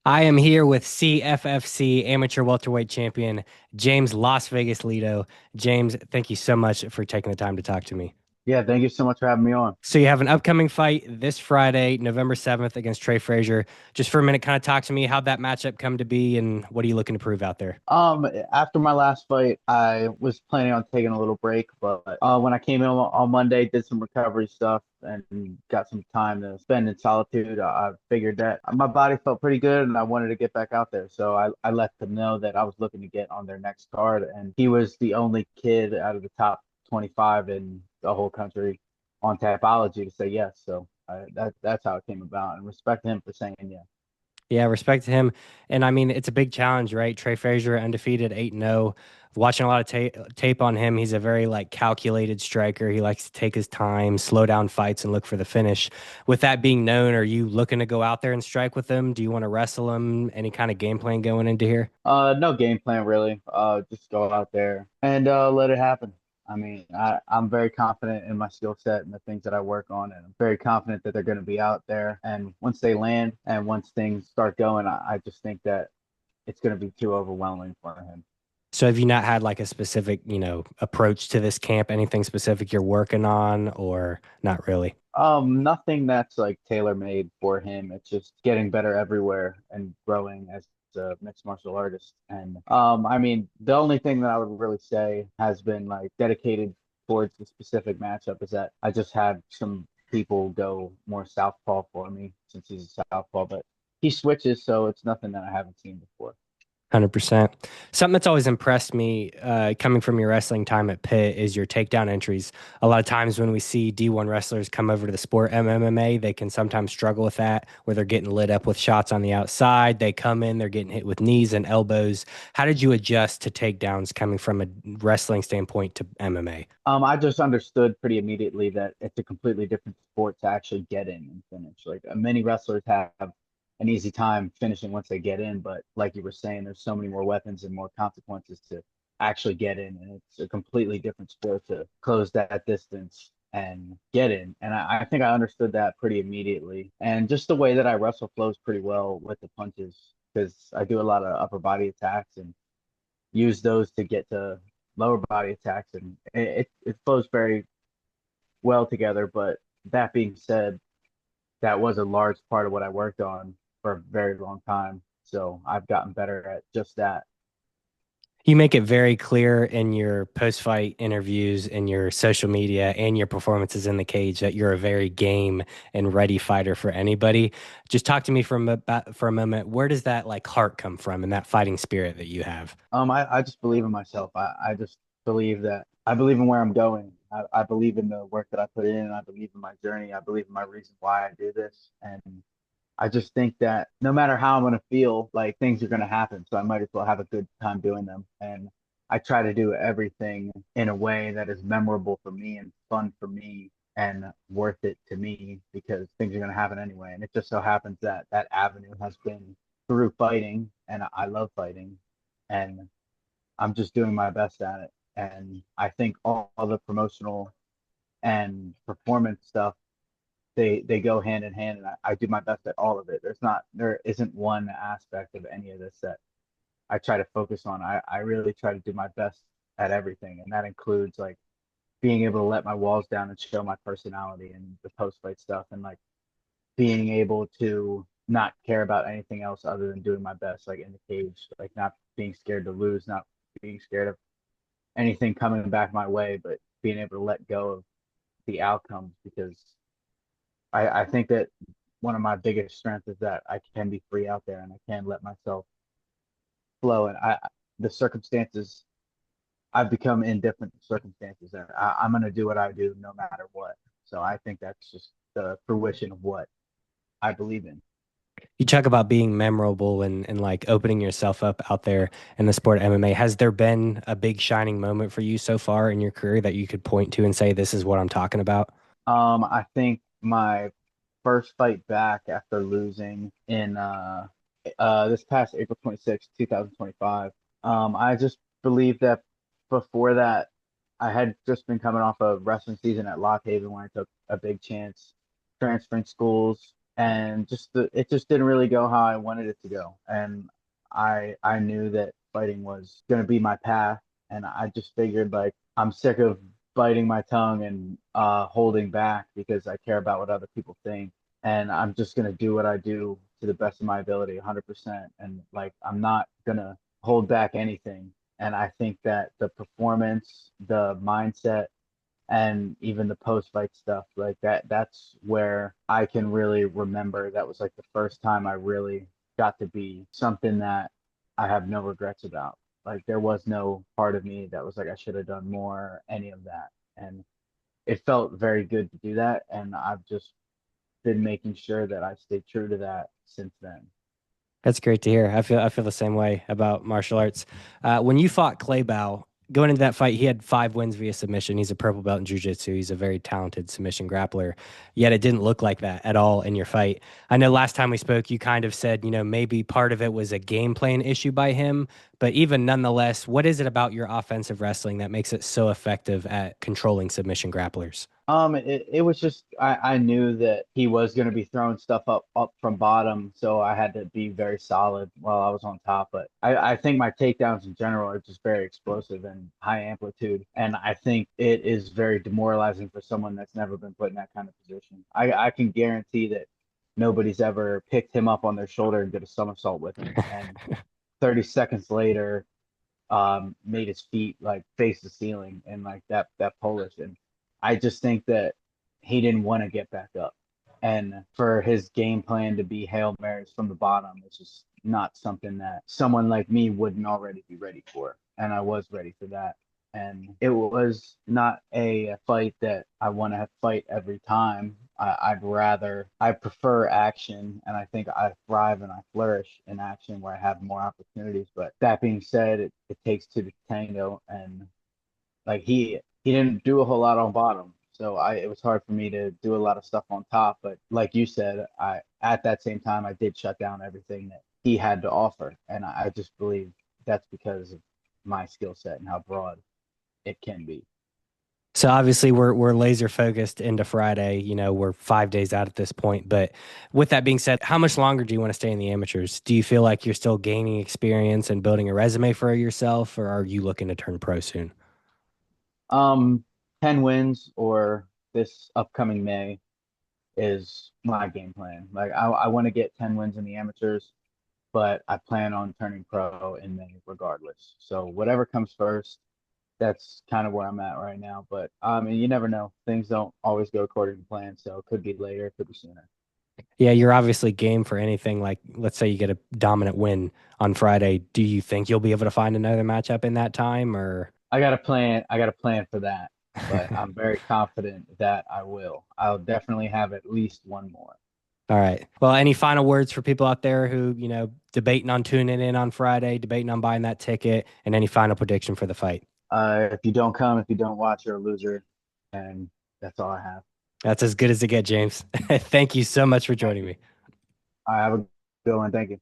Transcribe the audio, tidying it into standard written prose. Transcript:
I am here with CFFC amateur welterweight champion James Las Vegas Lledo. James, thank you so much for taking the time to talk to me. Yeah, thank you so much for having me on. So you have an upcoming fight this Friday, November 7th against Trey Frazier. Just for a minute, kind of talk to me. How'd that matchup come to be and what are you looking to prove out there? After my last fight, I was planning on taking a little break, but when I came in on Monday, did some recovery stuff and got some time to spend in solitude. I figured that my body felt pretty good and I wanted to get back out there. So I let them know that I was looking to get on their next card, and he was the only kid out of the top 25 in the whole country on Tapology to say yes. So that's how it came about, and respect him for saying yes. Yeah, respect to him. And I mean, it's a big challenge, right? Trey Frazier, undefeated, 8-0. Watching a lot of tape on him, he's a very like calculated striker. He likes to take his time, slow down fights, and look for the finish. With that being known, are you looking to go out there and strike with him? Do you want to wrestle him? Any kind of game plan going into here? No game plan really. Just go out there and let it happen. I mean, I'm very confident in my skill set and the things that I work on, and I'm very confident that they're going to be out there. And once they land and once things start going, I just think that it's going to be too overwhelming for him. So have you not had like a specific, approach to this camp? Anything specific you're working on, or not really? Nothing that's like tailor made for him. It's just getting better everywhere and growing as a mixed martial artist. And I mean, the only thing that I would really say has been like dedicated towards the specific matchup is that I just had some people go more southpaw for me since he's a southpaw, but he switches, so it's nothing that I haven't seen before. 100%. Something that's always impressed me, coming from your wrestling time at Pitt, is your takedown entries. A lot of times when we see D1 wrestlers come over to the sport MMA, they can sometimes struggle with that, where they're getting lit up with shots on the outside. They come in, they're getting hit with knees and elbows. How did you adjust to takedowns coming from a wrestling standpoint to MMA? I just understood pretty immediately that it's a completely different sport to actually get in and finish. Like many wrestlers have an easy time finishing once they get in, but like you were saying, there's so many more weapons and more consequences to actually get in, and it's a completely different sport to close that distance and get in. And I think I understood that pretty immediately, and just the way that I wrestle flows pretty well with the punches because I do a lot of upper body attacks and use those to get to lower body attacks, and it flows very well together. But that being said, that was a large part of what I worked on for a very long time. So I've gotten better at just that. You make it very clear in your post-fight interviews and your social media and your performances in the cage that you're a very game and ready fighter for anybody. Just talk to me for a moment. Where does that like heart come from and that fighting spirit that you have? I just believe in myself. I just believe that I believe in where I'm going. I believe in the work that I put in. I believe in my journey. I believe in my reason why I do this. And I just think that no matter how I'm going to feel, like things are going to happen. So I might as well have a good time doing them. And I try to do everything in a way that is memorable for me and fun for me and worth it to me because things are going to happen anyway. And it just so happens that that avenue has been through fighting, and I love fighting. And I'm just doing my best at it. And I think all the promotional and performance stuff they go hand in hand, and I do my best at all of it. There isn't one aspect of any of this that I try to focus on. I really try to do my best at everything, and that includes like being able to let my walls down and show my personality and the post fight stuff, and like being able to not care about anything else other than doing my best, like in the cage, like not being scared to lose, not being scared of anything coming back my way, but being able to let go of the outcomes because I think that one of my biggest strengths is that I can be free out there and I can let myself flow. And the circumstances, I've become indifferent to circumstances. And I'm going to do what I do no matter what. So I think that's just the fruition of what I believe in. You talk about being memorable and like opening yourself up out there in the sport of MMA. Has there been a big shining moment for you so far in your career that you could point to and say, this is what I'm talking about? I think my first fight back after losing in this past April 26th, 2025. I just believe that before that, I had just been coming off a wrestling season at Lock Haven when I took a big chance transferring schools and it just didn't really go how I wanted it to go. And I knew that fighting was going to be my path, and I just figured like I'm sick of biting my tongue and holding back because I care about what other people think, and I'm just going to do what I do to the best of my ability, 100%, and like I'm not going to hold back anything. And I think that the performance, the mindset, and even the post fight stuff like that's where I can really remember that was like the first time I really got to be something that I have no regrets about. Like there was no part of me that was like I should have done more, any of that. And it felt very good to do that, and I've just been making sure that I stay true to that since then. That's great to hear. I feel the same way about martial arts. When you fought Clay Bow, going into that fight, he had 5 wins via submission. He's a purple belt in jiu-jitsu. He's a very talented submission grappler. Yet it didn't look like that at all in your fight. I know last time we spoke, you kind of said, maybe part of it was a game plan issue by him. But even nonetheless, what is it about your offensive wrestling that makes it so effective at controlling submission grapplers? It was just I knew that he was going to be throwing stuff up from bottom, so I had to be very solid while I was on top. But I think my takedowns in general are just very explosive and high amplitude, and I think it is very demoralizing for someone that's never been put in that kind of position. I can guarantee that nobody's ever picked him up on their shoulder and did a somersault with him, and 30 seconds later made his feet like face the ceiling and like that Polish. And I just think that he didn't want to get back up. And for his game plan to be Hail Marys from the bottom, it's just not something that someone like me wouldn't already be ready for. And I was ready for that. And it was not a fight that I want to fight every time. I prefer action, and I think I thrive and I flourish in action where I have more opportunities. But that being said, it takes two to tango, and like he didn't do a whole lot on bottom. So it was hard for me to do a lot of stuff on top. But like you said, I at that same time I did shut down everything that he had to offer. And I just believe that's because of my skill set and how broad it can be. So obviously we're laser focused into Friday. We're 5 days out at this point. But with that being said, how much longer do you want to stay in the amateurs? Do you feel like you're still gaining experience and building a resume for yourself, or are you looking to turn pro soon? Um, 10 wins or this upcoming May is my game plan. Like I want to get 10 wins in the amateurs, but I plan on turning pro in May regardless. So whatever comes first, that's kind of where I'm at right now. But I mean, you never know. Things don't always go according to plan, so it could be later, it could be sooner. Yeah, you're obviously game for anything. Like, let's say you get a dominant win on Friday. Do you think you'll be able to find another matchup in that time, or? I got a plan for that, but I'm very confident that I will. I'll definitely have at least one more. All right. Well, any final words for people out there who, debating on tuning in on Friday, debating on buying that ticket, and any final prediction for the fight? If you don't come, if you don't watch, you're a loser, and that's all I have. That's as good as it gets, James. Thank you so much for Thank joining you. me. I have a good one. Thank you.